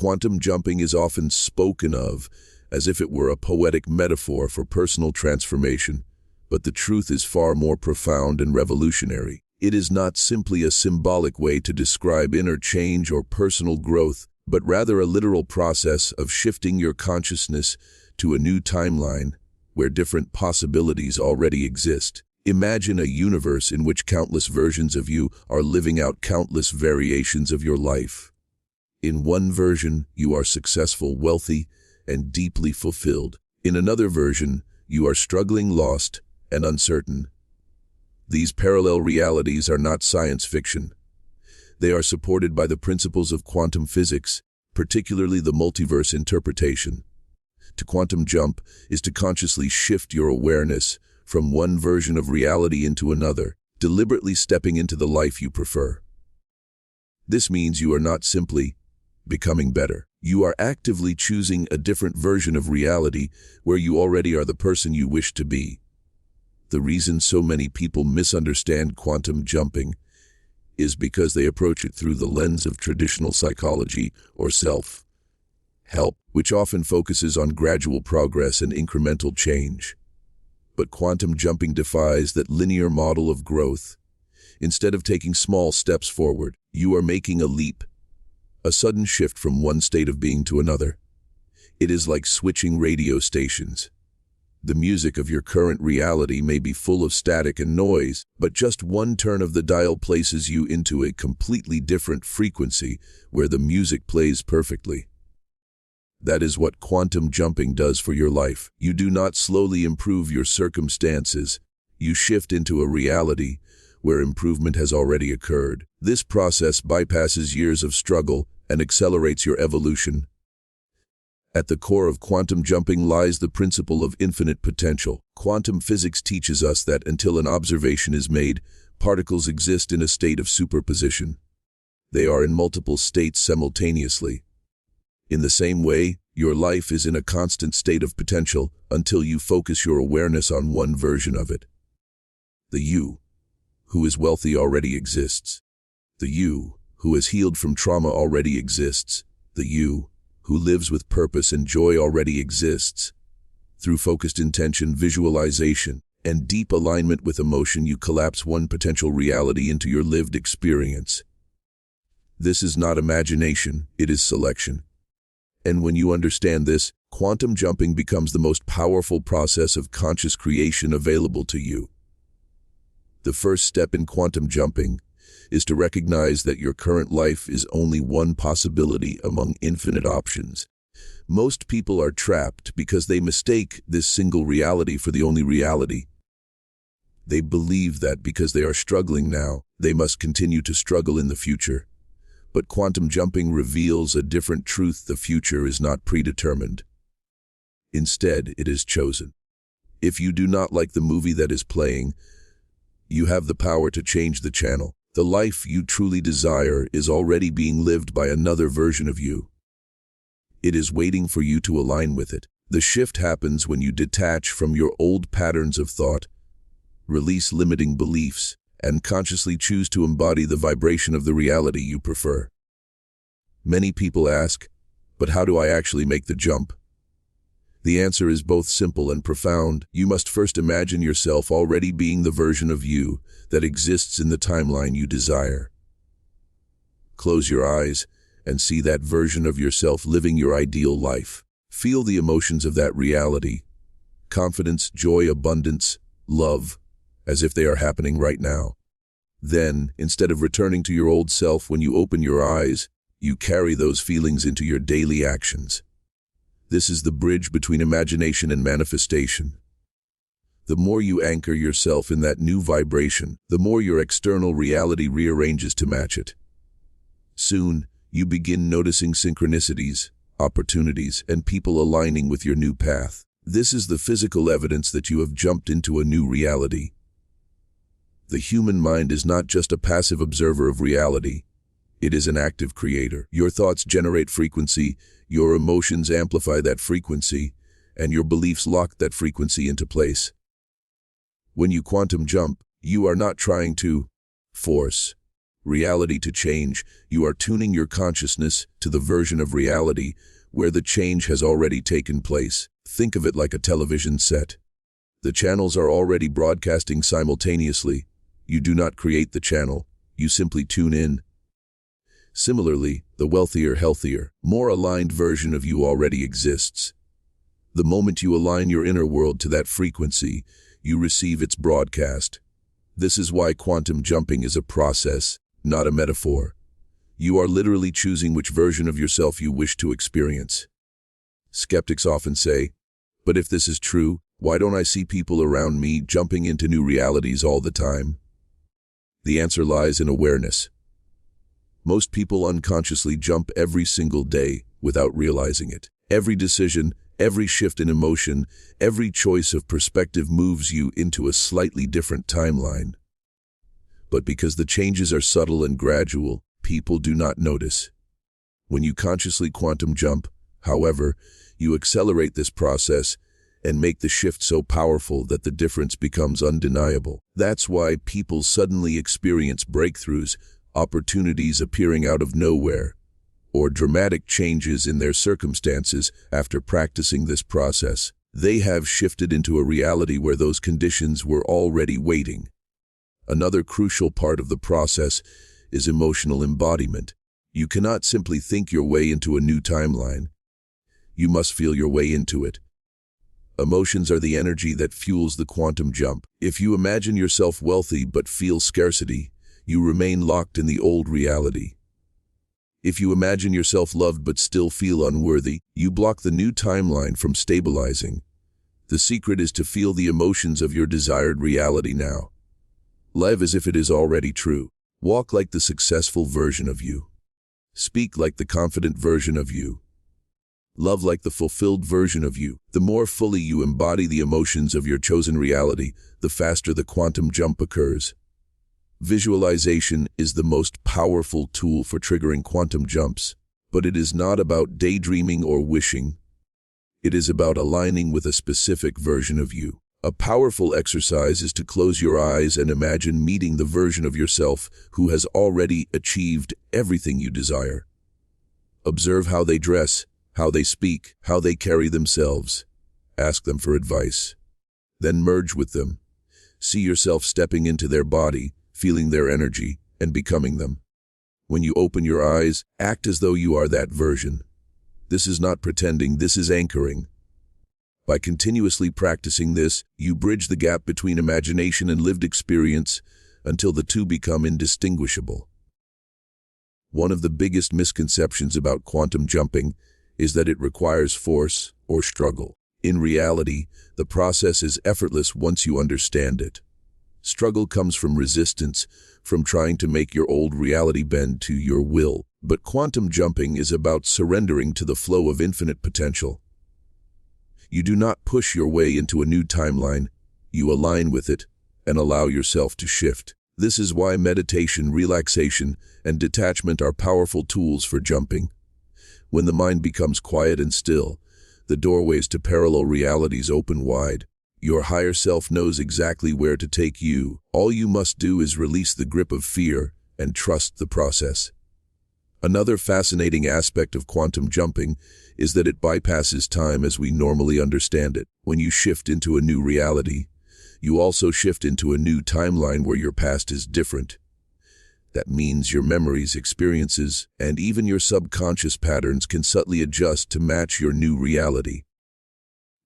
Quantum jumping is often spoken of as if it were a poetic metaphor for personal transformation, but the truth is far more profound and revolutionary. It is not simply a symbolic way to describe inner change or personal growth, but rather a literal process of shifting your consciousness to a new timeline where different possibilities already exist. Imagine a universe in which countless versions of you are living out countless variations of your life. In one version, you are successful, wealthy, and deeply fulfilled. In another version, you are struggling, lost, and uncertain. These parallel realities are not science fiction. They are supported by the principles of quantum physics, particularly the multiverse interpretation. To quantum jump is to consciously shift your awareness from one version of reality into another, deliberately stepping into the life you prefer. This means you are not simply becoming better. You are actively choosing a different version of reality where you already are the person you wish to be. The reason so many people misunderstand quantum jumping is because they approach it through the lens of traditional psychology or self-help, which often focuses on gradual progress and incremental change. But quantum jumping defies that linear model of growth. Instead of taking small steps forward, you are making a leap, a sudden shift from one state of being to another. It is like switching radio stations. The music of your current reality may be full of static and noise, but just one turn of the dial places you into a completely different frequency where the music plays perfectly. That is what quantum jumping does for your life. You do not slowly improve your circumstances. You shift into a reality where improvement has already occurred. This process bypasses years of struggle and accelerates your evolution. At the core of quantum jumping lies the principle of infinite potential. Quantum physics teaches us that until an observation is made, particles exist in a state of superposition. They are in multiple states simultaneously. In the same way, your life is in a constant state of potential until you focus your awareness on one version of it. The you who is wealthy already exists. The you who has healed from trauma already exists. The you who lives with purpose and joy already exists. Through focused intention, visualization, and deep alignment with emotion, you collapse one potential reality into your lived experience. This is not imagination, it is selection. And when you understand this, quantum jumping becomes the most powerful process of conscious creation available to you. The first step in quantum jumping is to recognize that your current life is only one possibility among infinite options. Most people are trapped because they mistake this single reality for the only reality. They believe that because they are struggling now, they must continue to struggle in the future. But quantum jumping reveals a different truth: the future is not predetermined. Instead, it is chosen. If you do not like the movie that is playing, you have the power to change the channel. The life you truly desire is already being lived by another version of you. It is waiting for you to align with it. The shift happens when you detach from your old patterns of thought, release limiting beliefs, and consciously choose to embody the vibration of the reality you prefer. Many people ask, but how do I actually make the jump? The answer is both simple and profound. You must first imagine yourself already being the version of you that exists in the timeline you desire. Close your eyes and see that version of yourself living your ideal life. Feel the emotions of that reality: confidence, joy, abundance, love, as if they are happening right now. Then, instead of returning to your old self when you open your eyes, you carry those feelings into your daily actions. This is the bridge between imagination and manifestation. The more you anchor yourself in that new vibration, the more your external reality rearranges to match it. Soon, you begin noticing synchronicities, opportunities, and people aligning with your new path. This is the physical evidence that you have jumped into a new reality. The human mind is not just a passive observer of reality. It is an active creator. Your thoughts generate frequency, your emotions amplify that frequency, and your beliefs lock that frequency into place. When you quantum jump, you are not trying to force reality to change, you are tuning your consciousness to the version of reality where the change has already taken place. Think of it like a television set. The channels are already broadcasting simultaneously. You do not create the channel, you simply tune in. Similarly, the wealthier, healthier, more aligned version of you already exists. The moment you align your inner world to that frequency, you receive its broadcast. This is why quantum jumping is a process, not a metaphor. You are literally choosing which version of yourself you wish to experience. Skeptics often say, "But if this is true, why don't I see people around me jumping into new realities all the time?" The answer lies in awareness. Most people unconsciously jump every single day without realizing it. Every decision, every shift in emotion, every choice of perspective moves you into a slightly different timeline. But because the changes are subtle and gradual, people do not notice. When you consciously quantum jump, however, you accelerate this process and make the shift so powerful that the difference becomes undeniable. That's why people suddenly experience breakthroughs, opportunities appearing out of nowhere, or dramatic changes in their circumstances after practicing this process. They have shifted into a reality where those conditions were already waiting. Another crucial part of the process is emotional embodiment. You cannot simply think your way into a new timeline. You must feel your way into it. Emotions are the energy that fuels the quantum jump. If you imagine yourself wealthy but feel scarcity, you remain locked in the old reality. If you imagine yourself loved but still feel unworthy, you block the new timeline from stabilizing. The secret is to feel the emotions of your desired reality now. Live as if it is already true. Walk like the successful version of you. Speak like the confident version of you. Love like the fulfilled version of you. The more fully you embody the emotions of your chosen reality, the faster the quantum jump occurs. Visualization is the most powerful tool for triggering quantum jumps, but it is not about daydreaming or wishing. It is about aligning with a specific version of you. A powerful exercise is to close your eyes and imagine meeting the version of yourself who has already achieved everything you desire. Observe how they dress, how they speak, how they carry themselves. Ask them for advice. Then merge with them. See yourself stepping into their body, feeling their energy, and becoming them. When you open your eyes, act as though you are that version. This is not pretending, this is anchoring. By continuously practicing this, you bridge the gap between imagination and lived experience until the two become indistinguishable. One of the biggest misconceptions about quantum jumping is that it requires force or struggle. In reality, the process is effortless once you understand it. Struggle comes from resistance, from trying to make your old reality bend to your will. But quantum jumping is about surrendering to the flow of infinite potential. You do not push your way into a new timeline, you align with it and allow yourself to shift. This is why meditation, relaxation, and detachment are powerful tools for jumping. When the mind becomes quiet and still, the doorways to parallel realities open wide. Your higher self knows exactly where to take you. All you must do is release the grip of fear and trust the process. Another fascinating aspect of quantum jumping is that it bypasses time as we normally understand it. When you shift into a new reality, you also shift into a new timeline where your past is different. That means your memories, experiences, and even your subconscious patterns can subtly adjust to match your new reality.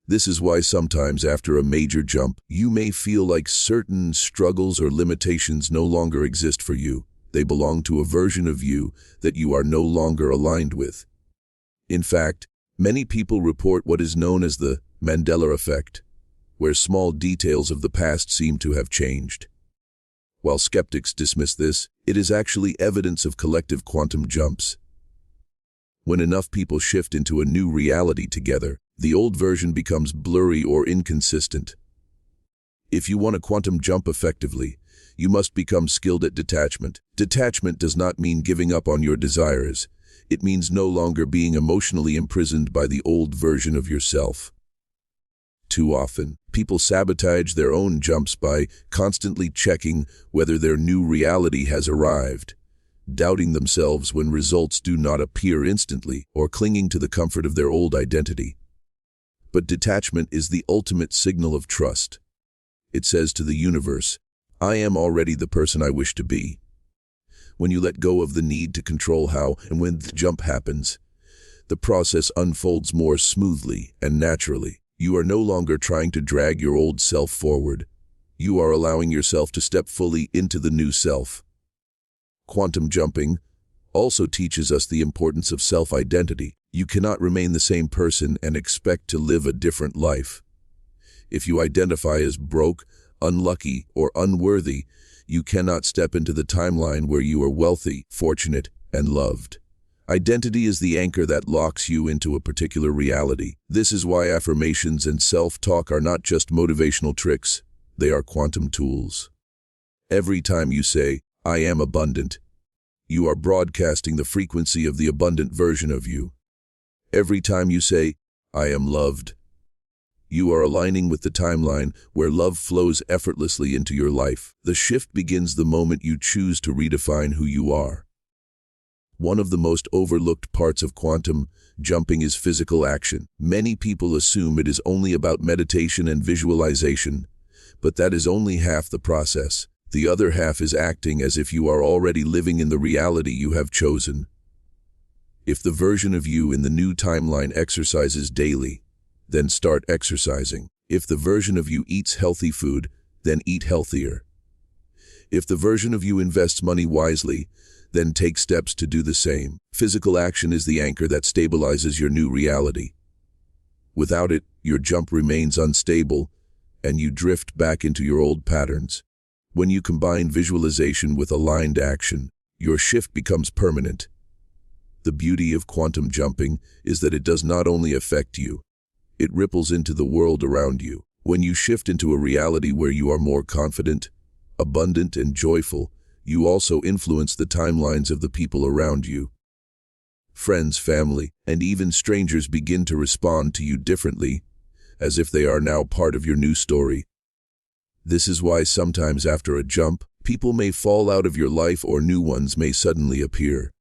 This is why sometimes after a major jump, you may feel like certain struggles or limitations no longer exist for you. They belong to a version of you that you are no longer aligned with. In fact, many people report what is known as the Mandela effect, where small details of the past seem to have changed. While skeptics dismiss this, it is actually evidence of collective quantum jumps. When enough people shift into a new reality together, the old version becomes blurry or inconsistent. If you want to quantum jump effectively, you must become skilled at detachment. Detachment does not mean giving up on your desires. It means no longer being emotionally imprisoned by the old version of yourself. Too often, people sabotage their own jumps by constantly checking whether their new reality has arrived. doubting themselves when results do not appear instantly, or clinging to the comfort of their old identity. But detachment is the ultimate signal of trust. It says to the universe, I am already the person I wish to be. When you let go of the need to control how and when the jump happens, the process unfolds more smoothly and naturally. You are no longer trying to drag your old self forward. You are allowing yourself to step fully into the new self. Quantum jumping also teaches us the importance of self-identity. You cannot remain the same person and expect to live a different life. If you identify as broke, unlucky, or unworthy, you cannot step into the timeline where you are wealthy, fortunate, and loved. Identity is the anchor that locks you into a particular reality. This is why affirmations and self-talk are not just motivational tricks, they are quantum tools. Every time you say, I am abundant, you are broadcasting the frequency of the abundant version of you. Every time you say, I am loved, you are aligning with the timeline where love flows effortlessly into your life. The shift begins the moment you choose to redefine who you are. One of the most overlooked parts of quantum jumping is physical action. Many people assume it is only about meditation and visualization, but that is only half the process. The other half is acting as if you are already living in the reality you have chosen. If the version of you in the new timeline exercises daily, then start exercising. If the version of you eats healthy food, then eat healthier. If the version of you invests money wisely, then take steps to do the same. Physical action is the anchor that stabilizes your new reality. Without it, your jump remains unstable, and you drift back into your old patterns. When you combine visualization with aligned action, your shift becomes permanent. The beauty of quantum jumping is that it does not only affect you, it ripples into the world around you. When you shift into a reality where you are more confident, abundant, and joyful, you also influence the timelines of the people around you. Friends, family, and even strangers begin to respond to you differently, as if they are now part of your new story. This is why sometimes after a jump, people may fall out of your life or new ones may suddenly appear.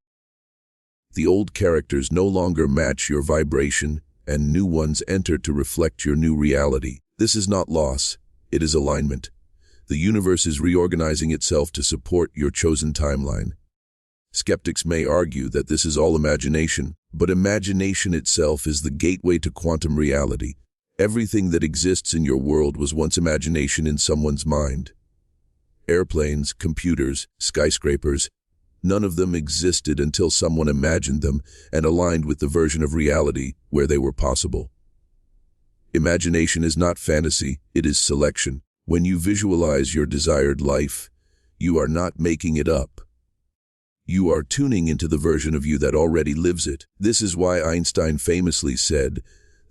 The old characters no longer match your vibration, and new ones enter to reflect your new reality. This is not loss, it is alignment. The universe is reorganizing itself to support your chosen timeline. Skeptics may argue that this is all imagination, but imagination itself is the gateway to quantum reality. Everything that exists in your world was once imagination in someone's mind. Airplanes, computers, skyscrapers, none of them existed until someone imagined them and aligned with the version of reality where they were possible. Imagination is not fantasy, it is selection. When you visualize your desired life, you are not making it up. You are tuning into the version of you that already lives it. This is why Einstein famously said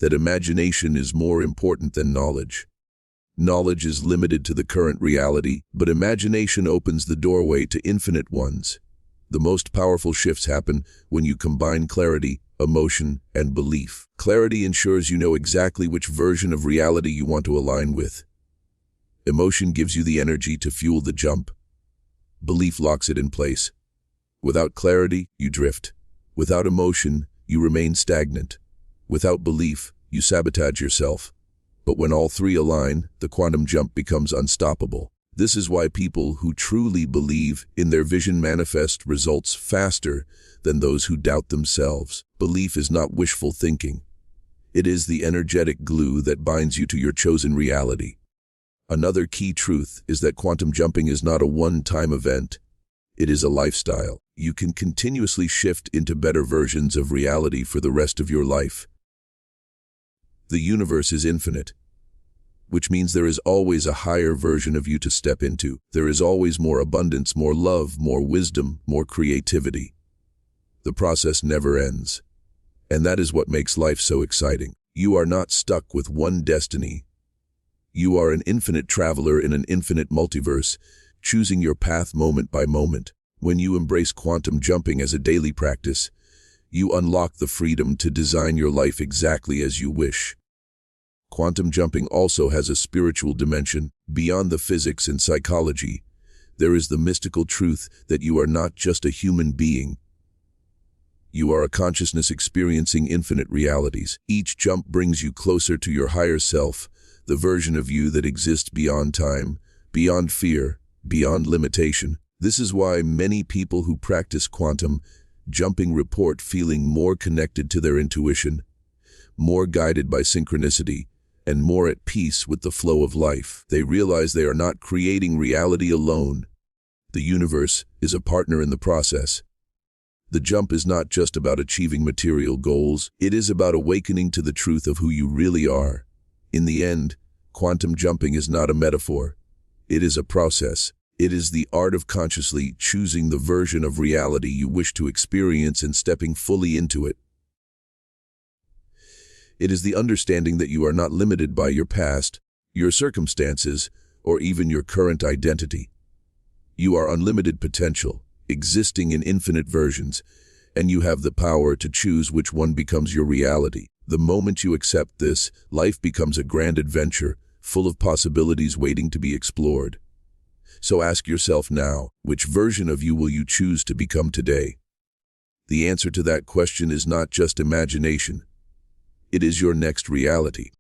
that imagination is more important than knowledge. Knowledge is limited to the current reality, but imagination opens the doorway to infinite ones. The most powerful shifts happen when you combine clarity, emotion, and belief. Clarity ensures you know exactly which version of reality you want to align with. Emotion gives you the energy to fuel the jump. Belief locks it in place. Without clarity, you drift. Without emotion, you remain stagnant. Without belief, you sabotage yourself. But when all three align, the quantum jump becomes unstoppable. This is why people who truly believe in their vision manifest results faster than those who doubt themselves. Belief is not wishful thinking. It is the energetic glue that binds you to your chosen reality. Another key truth is that quantum jumping is not a one-time event. It is a lifestyle. You can continuously shift into better versions of reality for the rest of your life. The universe is infinite, which means there is always a higher version of you to step into. There is always more abundance, more love, more wisdom, more creativity. The process never ends. And that is what makes life so exciting. You are not stuck with one destiny. You are an infinite traveler in an infinite multiverse, choosing your path moment by moment. When you embrace quantum jumping as a daily practice, you unlock the freedom to design your life exactly as you wish. Quantum jumping also has a spiritual dimension. Beyond the physics and psychology, There is the mystical truth that you are not just a human being. You are a consciousness experiencing infinite realities. Each jump brings you closer to your higher self, the version of you that exists beyond time, beyond fear, beyond limitation. This is why many people who practice quantum jumping report feeling more connected to their intuition, more guided by synchronicity, and more at peace with the flow of life. They realize they are not creating reality alone. The universe is a partner in the process. The jump is not just about achieving material goals, it is about awakening to the truth of who you really are. In the end, quantum jumping is not a metaphor. It is a process. It is the art of consciously choosing the version of reality you wish to experience and stepping fully into it. It is the understanding that you are not limited by your past, your circumstances, or even your current identity. You are unlimited potential, existing in infinite versions, and you have the power to choose which one becomes your reality. The moment you accept this, life becomes a grand adventure, full of possibilities waiting to be explored. So ask yourself now, which version of you will you choose to become today? The answer to that question is not just imagination. It is your next reality.